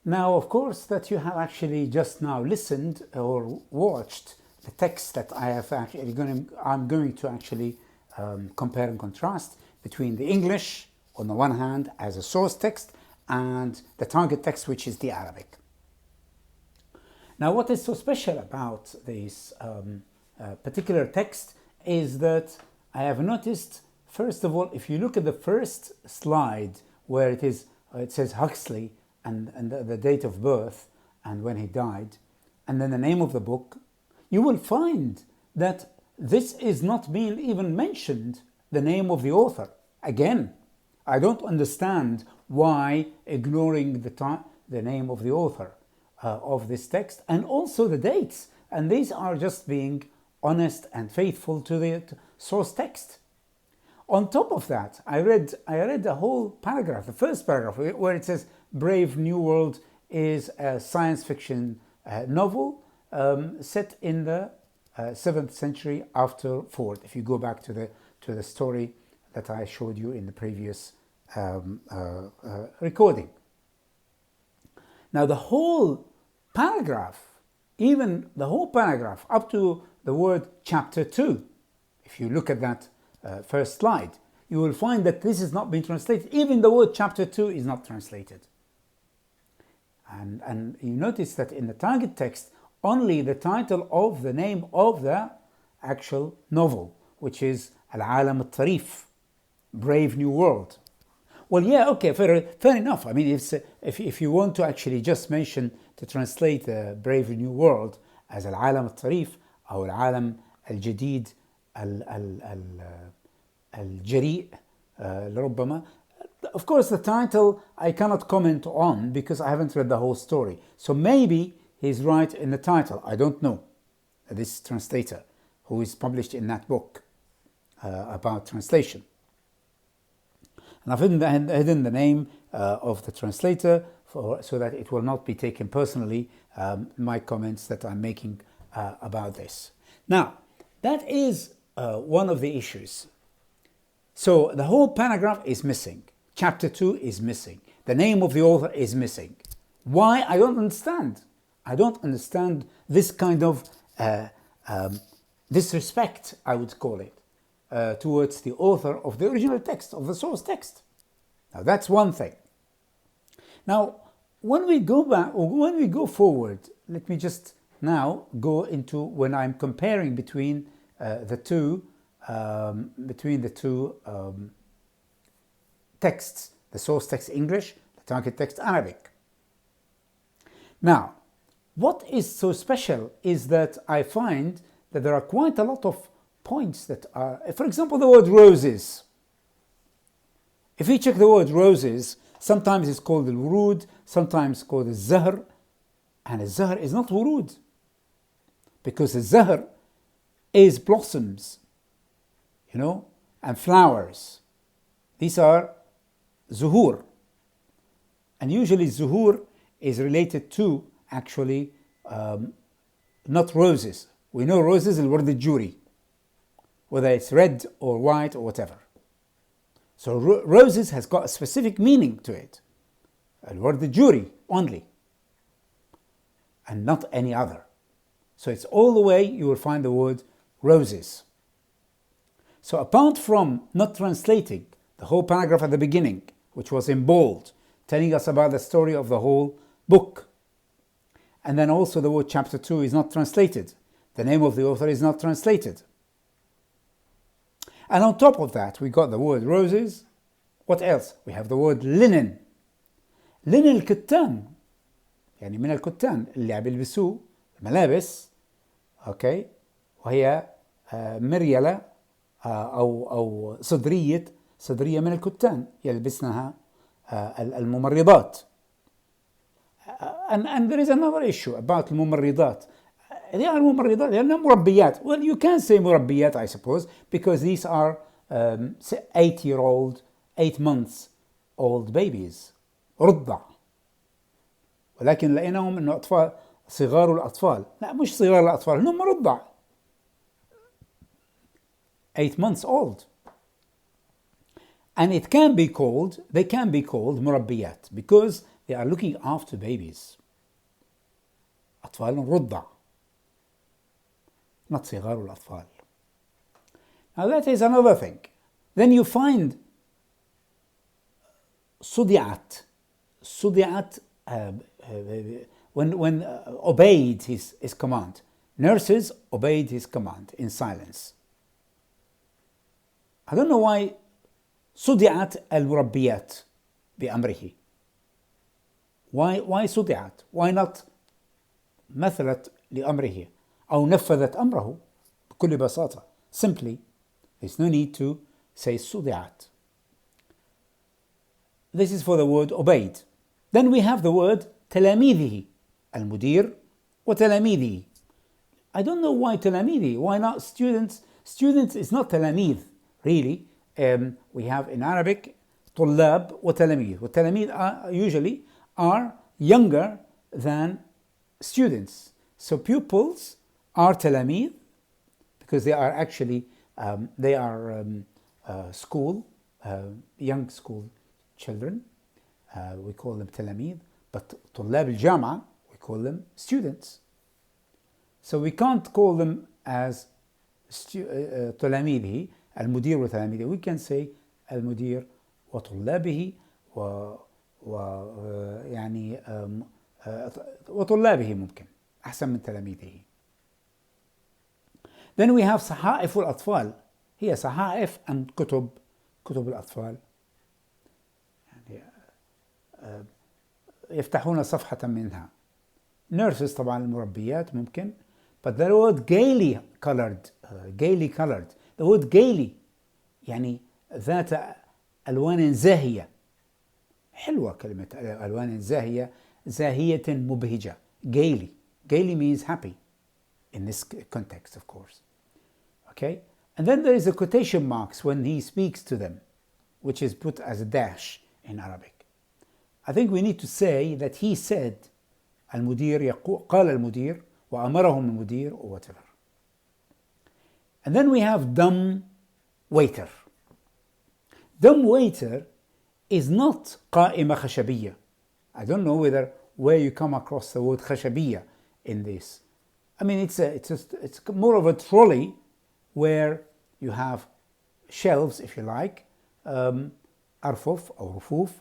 Now, of course, that you have actually just now listened or watched the text that I'm going to actually compare and contrast between the English on the one hand as a source text and the target text, which is the Arabic. Now, what is so special about this particular text is that I have noticed, first of all, if you look at the first slide where it says Huxley and the date of birth and when he died, and then the name of the book, you will find that this is not being even mentioned, the name of the author. Again, I don't understand why ignoring the name of the author of this text and also the dates. And these are just being honest and faithful to the source text. On top of that, I read the whole paragraph, the first paragraph, where it says Brave New World is a science fiction novel set in the 7th century after Ford. If you go back to the story that I showed you in the previous recording. Now the whole paragraph, even the whole paragraph up to the word chapter 2, if you look at that first slide, you will find that this is not being translated. Even the word chapter 2 is not translated. And you notice that in the target text, only the title of the name of the actual novel, which is Al-Alam al-Tarif, Brave New World. Well, yeah, okay, fair enough. I mean, if you want to actually just to translate the Brave New World as Al-Alam al-Tarif or Al-Alam al-Jadid al-Jari' ربما. Of course, the title I cannot comment on because I haven't read the whole story. So maybe he's right in the title. I don't know. This translator who is published in that book about translation. And I've hidden the name of the translator so that it will not be taken personally, my comments that I'm making about this. Now, that is one of the issues. So the whole paragraph is missing. Chapter 2 is missing. The name of the author is missing. Why? I don't understand. I don't understand this kind of disrespect, I would call it, towards the author of the original text, of the source text. Now that's one thing. Now, when we go back, or when we go forward, let me just now go into when I'm comparing between the two texts, the source text English, the target text Arabic. Now, what is so special is that I find that there are quite a lot of points that are, for example, the word roses. If you check the word roses, sometimes it's called al-wurud, sometimes it's called al-zahr, and al-zahr is not wurud, because al-zahr is blossoms, and flowers. These are zuhur, and usually zuhur is related to actually not roses. We know roses al-ward al-juri, whether it's red or white or whatever. So roses has got a specific meaning to it, al-ward al-juri only, and not any other. So it's all the way you will find the word roses. So apart from not translating the whole paragraph at the beginning, which was in bold, telling us about the story of the whole book, and then also the word chapter 2 is not translated, the name of the author is not translated. And on top of that, we got the word roses. What else? We have the word linen. لinen الكتان يعني من الكتان اللي بيلبسوه ملابس اوكي وهي مريلة او صدرية من الكتان يلبسنها الممرضات. And there is another issue about الممرضات. They are ممرضات, they are not مربيات. Well, you can say مربيات, I suppose, because these are 8 months old babies, رضع. ولكن لقيناهم انه اطفال صغار الاطفال. لا مش صغار الاطفال, هم رضع. 8 months old. And they can be called مربيات because they are looking after babies. أطفال رضع, not صغار الأطفال. Now that is another thing. Then you find صدعت when obeyed his command. Nurses obeyed his command in silence. I don't know why صدعت المربيات بأمره. Why صدعت? Why not مثلت لأمره أو نفذت أمره بكل بساطة. Simply, there's no need to say صدعت. This is for the word obeyed. Then we have the word تلاميذه, المدير وتلاميذه. I don't know why تلاميذه, why not students? Students is not تلاميذ, really. We have in Arabic طلاب وتلاميذ. وتلاميذ usually are younger than students. So pupils are تلاميذ because they are actually school, young school children. We call them تلاميذ. But طلاب الجامعة, we call them students. So we can't call them as تلاميذه, المدير وتلاميذه. We can say المدير وطلابه يعني وطلابه ممكن أحسن من تلاميذه. Then we have صحائف الأطفال. هي صحائف and كتب الأطفال. يعني يفتحون صفحة منها. Nurses طبعا المربيات ممكن. But the word gaily colored, the word gaily يعني ذات ألوان زاهية. حلوة كلمة ألوان زاهية, زاهية مبهجة. Gaily means happy in this context, of course. Okay? And then there is a quotation marks when he speaks to them, which is put as a dash in Arabic. I think we need to say that he said, المدير قال المدير وأمرهم المدير or whatever. And then we have dumb waiter. Dumb waiter is not قائمة خشبية. I don't know where you come across the word خشبية in this. I mean, it's more of a trolley where you have shelves, if you like, أرفف أو رفوف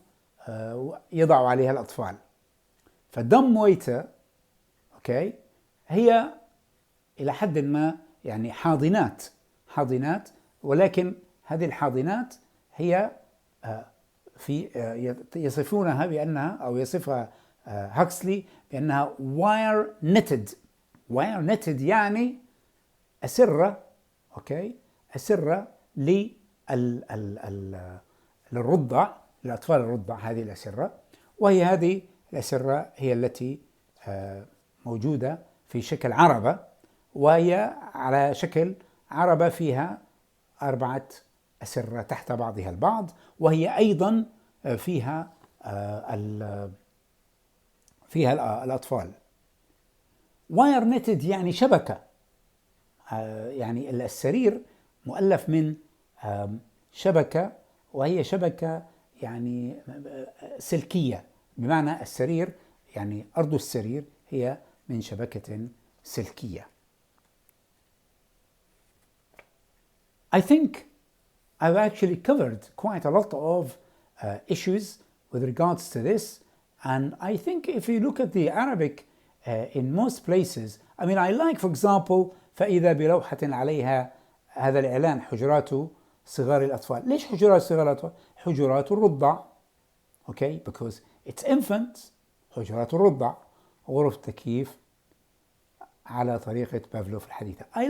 يضع عليها الأطفال. فدم waiter, okay, هي إلى حد ما يعني حاضنات, ولكن هذه الحاضنات هي يصفونها بأنها أو يصفها هاكسلي بأنها wire knitted يعني أسرة, أوكي, أسرة للرضع, للأطفال الرضع. هذه الأسرة, وهي هذه الأسرة هي التي موجودة في شكل عربة, وهي على شكل عربة فيها 4 أسرة تحت بعضها البعض, وهي أيضا فيها الأطفال. واير نتد يعني شبكة, يعني السرير مؤلف من شبكة, وهي شبكة يعني سلكية, بمعنى السرير يعني أرض السرير هي من شبكة سلكية. I think I've actually covered quite a lot of issues with regards to this, and I think if you look at the Arabic in most places, I mean, I like, for example, فإذا بلوحة عليها هذا الإعلان حجرات صغار الأطفال. ليش حجرات صغار الأطفال؟ حجرات الرضع, okay, because it's infants, حجرات الرضع, غرف تكييف على طريقة بافلوف الحديثة. I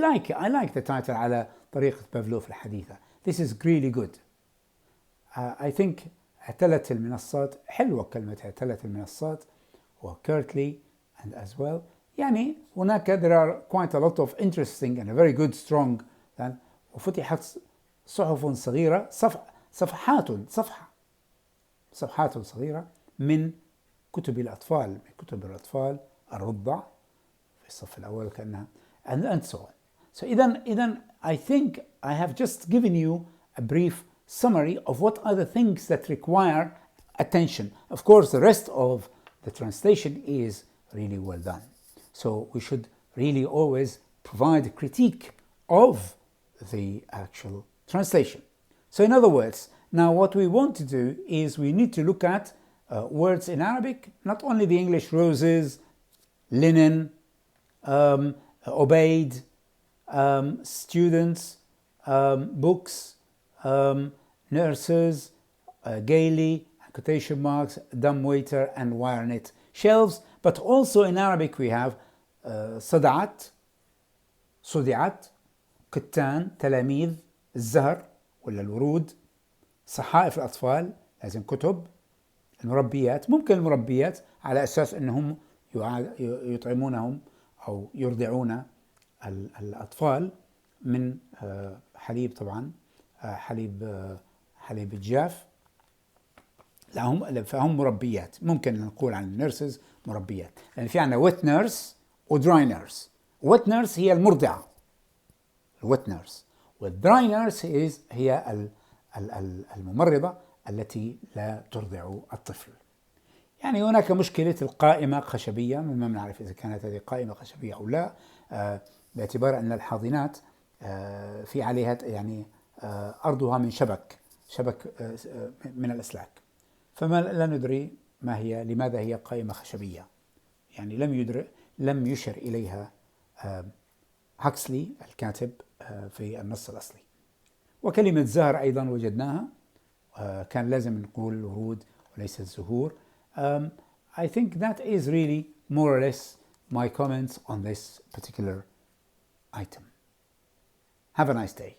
like the title على طريقة بافلوف الحديثة. This is really good. I think اعتلت المنصات, حلوة كلمة اعتلت المنصات, وكيرتلي and as well. يعني هناك there are quite a lot of interesting and a very good strong, وفتحت صحف صغيرة, صفحات صغيرة من كتب الأطفال الرضع في الصف الأول كأنها and so on. So إذن I think I have just given you a brief summary of what are the things that require attention. Of course, the rest of the translation is really well done. So we should really always provide a critique of the actual translation. So in other words, now what we want to do is we need to look at words in Arabic, not only the English roses, linen, obeyed, students, books, nurses, gaily, quotation marks, dumbwaiter, and wire net shelves. But also in Arabic we have صدعت, صدعت, كتان, تلاميذ, الزهر ولا الورود, صحائف الأطفال لازم كتب, المربيات, ممكن المربيات على أساس أنهم يطعمونهم أو يرضعون الأطفال من حليب, طبعا حليب الجاف, فهم مربيات. ممكن نقول عن النيرسز مربيات، لأن في عندنا wet nurse و dry nurse. wet nurse هي المرضعة، wet nurse، والdry nurse هي الممرضة التي لا ترضع الطفل. يعني هناك مشكلة القائمة خشبية، ما نعرف إذا كانت هذه قائمة خشبية أو لا، باعتبار أن الحاضنات في عليها يعني أرضها من شبك من الأسلاك، فما لا ندري لماذا هي قائمة خشبية. يعني لم يشر إليها هاكسلي الكاتب في النص الأصلي. وكلمة زهر أيضا وجدناها، كان لازم نقول ورود وليس الزهور. I think that is really more or less my comments on this particular item. Have a nice day.